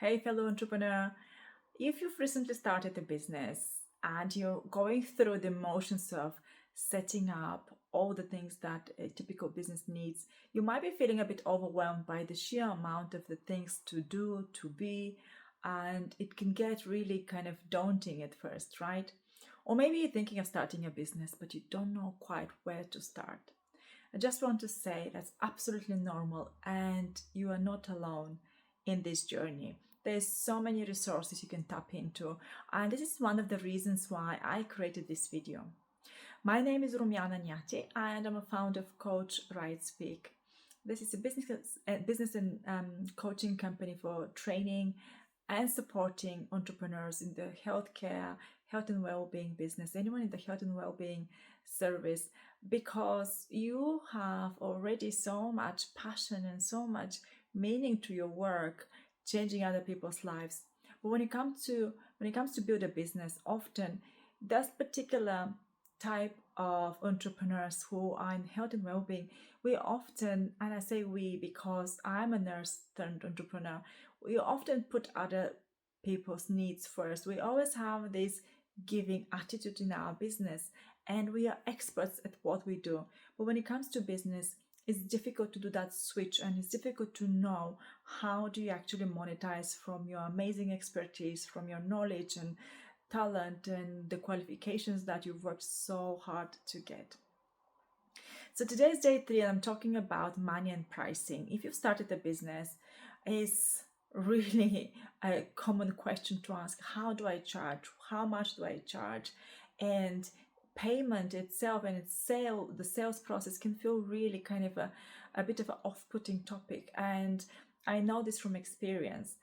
Hey, fellow entrepreneur. If you've recently started a business and you're going through the motions of setting up all the things that a typical business needs, you might be feeling a bit overwhelmed by the sheer amount of the things to do, to be, and it can get really kind of daunting at first, right? Or maybe you're thinking of starting a business, but you don't know quite where to start. I just want to say that's absolutely normal and you are not alone in this journey. There's so many resources you can tap into, and this is one of the reasons why I created this video. My name is Rumiana Nyati, and I'm a founder of Coach Write Speak. This is a business and coaching company for training and supporting entrepreneurs in the healthcare, health and well-being business, anyone in the health and well-being service, because you have already so much passion and so much meaning to your work, changing other people's lives. But when it comes to build a business, often that particular type of entrepreneurs who are in health and well-being, we often, and I say we because I'm a nurse turned entrepreneur, we often put other people's needs first. We always have this giving attitude in our business, and we are experts at what we do. But when it comes to business, it's difficult to do that switch, and it's difficult to know how do you actually monetize from your amazing expertise, from your knowledge and talent and the qualifications that you've worked so hard to get. So today's day 3, and I'm talking about money and pricing. If you've started a business, it's really a common question to ask: how do I charge? How much do I charge? And payment itself and the sales process can feel really kind of a bit of an off-putting topic. And I know this from experience,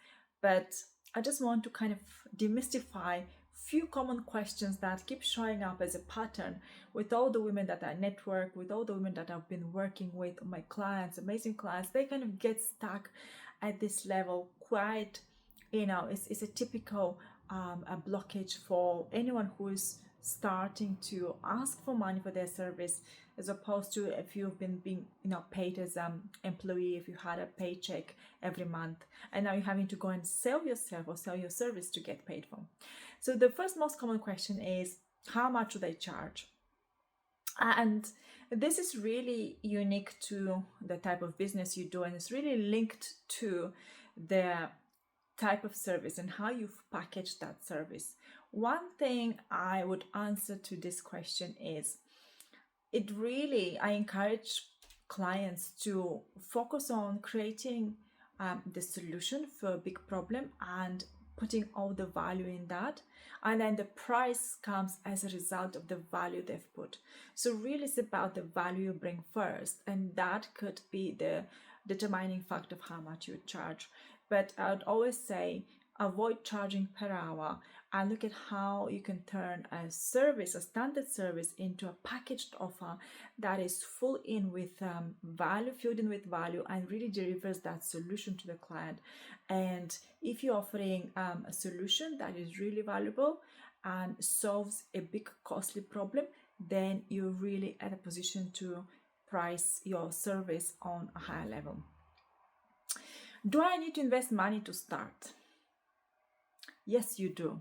but I just want to kind of demystify few common questions that keep showing up as a pattern with all the women that I network with, all the women that I've been working with, my clients, amazing clients. They kind of get stuck at this level quite, it's a typical a blockage for anyone who is starting to ask for money for their service, as opposed to if you've been being paid as an employee, if you had a paycheck every month and now you're having to go and sell yourself or sell your service to get paid for. So the first most common question is, how much do they charge? And this is really unique to the type of business you do, and it's really linked to the type of service and how you've packaged that service. One thing I would answer to this question is, I encourage clients to focus on creating the solution for a big problem and putting all the value in that, and then the price comes as a result of the value they've put. So really it's about the value you bring first, and that could be the determining factor of how much you charge. But I'd always say avoid charging per hour and look at how you can turn a standard service, into a packaged offer that is full in with value, filled in with value, and really delivers that solution to the client. And if you're offering a solution that is really valuable and solves a big costly problem, then you're really at a position to price your service on a higher level. Do I need to invest money to start? Yes, you do,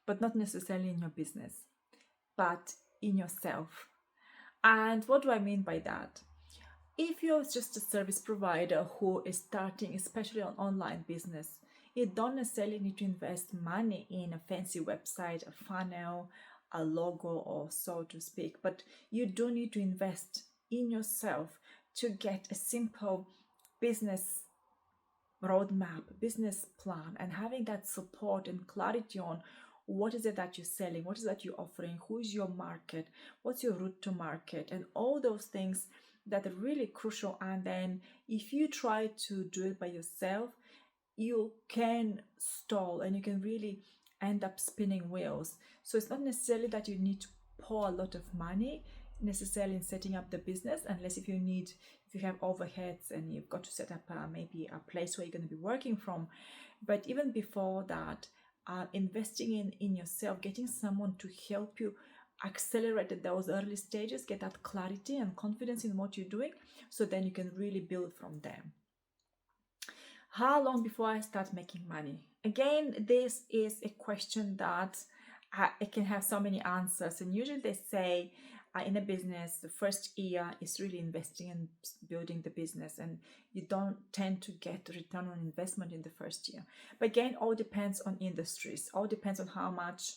but not necessarily in your business, but in yourself. And what do I mean by that? If you're just a service provider who is starting, especially on online business, you don't necessarily need to invest money in a fancy website, a funnel, a logo, or so to speak, but you do need to invest in yourself to get a simple business roadmap, business plan, and having that support and clarity on what is it that you're selling, what is that you're offering, who is your market, what's your route to market, and all those things that are really crucial. And then if you try to do it by yourself, you can stall and you can really end up spinning wheels. So it's not necessarily that you need to pour a lot of money necessarily in setting up the business, unless if you have overheads and you've got to set up maybe a place where you're going to be working from. But even before that, investing in yourself, getting someone to help you accelerate at those early stages, get that clarity and confidence in what you're doing, so then you can really build from there. How long before I start making money? Again, this is a question that it can have so many answers. And usually they say in a business, the first year is really investing in building the business, and you don't tend to get return on investment in the first year. But again, all depends on industries, all depends on how much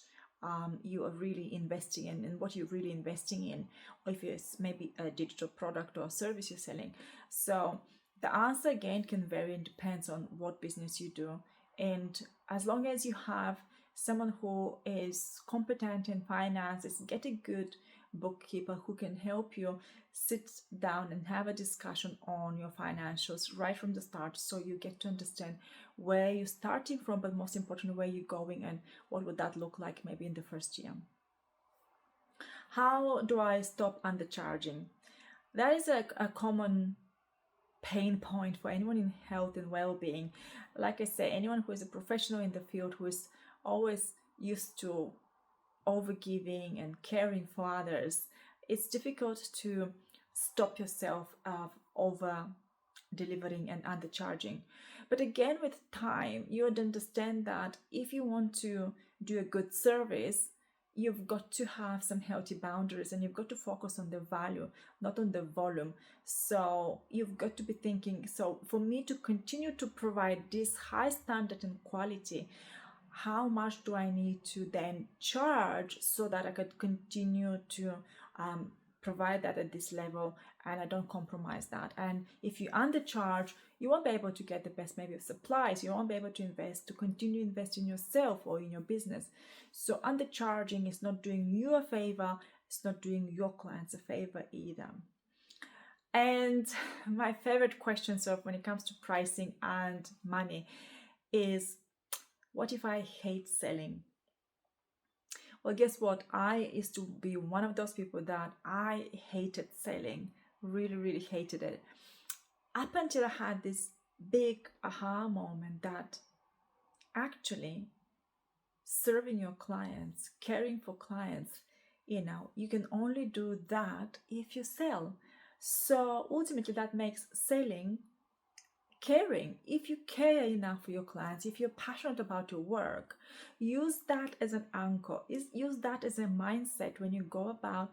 you are really investing in and what you're really investing in, or if it's maybe a digital product or service you're selling. So the answer again can vary and depends on what business you do. And as long as you have someone who is competent in finances, get a good bookkeeper who can help you sit down and have a discussion on your financials right from the start, so you get to understand where you're starting from, but most importantly, where you're going and what would that look like maybe in the first year. How do I stop undercharging? That is a common pain point for anyone in health and well-being. Like I say, anyone who is a professional in the field, who is always used to overgiving and caring for others, it's difficult to stop yourself over delivering and undercharging. But again, with time, you would understand that if you want to do a good service, you've got to have some healthy boundaries, and you've got to focus on the value, not on the volume. So you've got to be thinking, so for me to continue to provide this high standard and quality, how much do I need to then charge so that I could continue to provide that at this level and I don't compromise that? And if you undercharge, you won't be able to get the best maybe of supplies. You won't be able to continue invest in yourself or in your business. So undercharging is not doing you a favor. It's not doing your clients a favor either. And my favorite question, so when it comes to pricing and money, is, what if I hate selling? Well, guess what? I used to be one of those people that I hated selling, really, really hated it. Up until I had this big aha moment that actually serving your clients, caring for clients, you can only do that if you sell. So ultimately, that makes selling caring. If you care enough for your clients, if you're passionate about your work, use that as an anchor. Use that as a mindset when you go about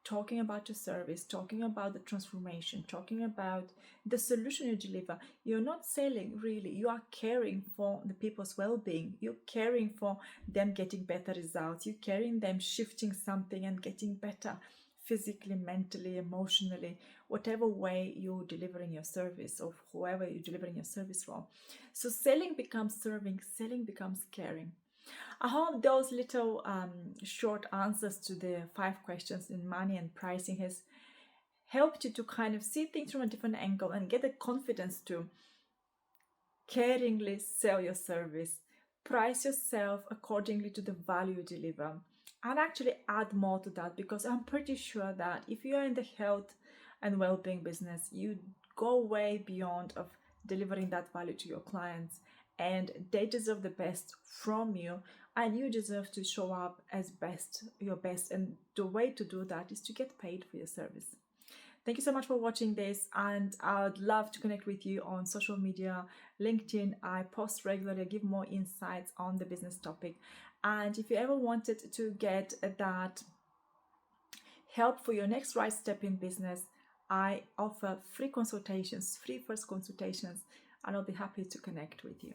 talking about your service, talking about the transformation, talking about the solution you deliver. You're not selling, really. You are caring for the people's well-being. You're caring for them getting better results. You're caring them shifting something and getting better physically, mentally, emotionally, whatever way you're delivering your service, or whoever you're delivering your service for. So selling becomes serving, selling becomes caring. I hope those little short answers to the 5 questions in money and pricing has helped you to kind of see things from a different angle and get the confidence to caringly sell your service, price yourself accordingly to the value you deliver, and actually add more to that, because I'm pretty sure that if you are in the health and well-being business, you go way beyond of delivering that value to your clients, and they deserve the best from you, and you deserve to show up as your best, and the way to do that is to get paid for your service. Thank you so much for watching this, and I would love to connect with you on social media. LinkedIn, I post regularly, I give more insights on the business topic. And if you ever wanted to get that help for your next right step in business, I offer free consultations, free first consultations, and I'll be happy to connect with you.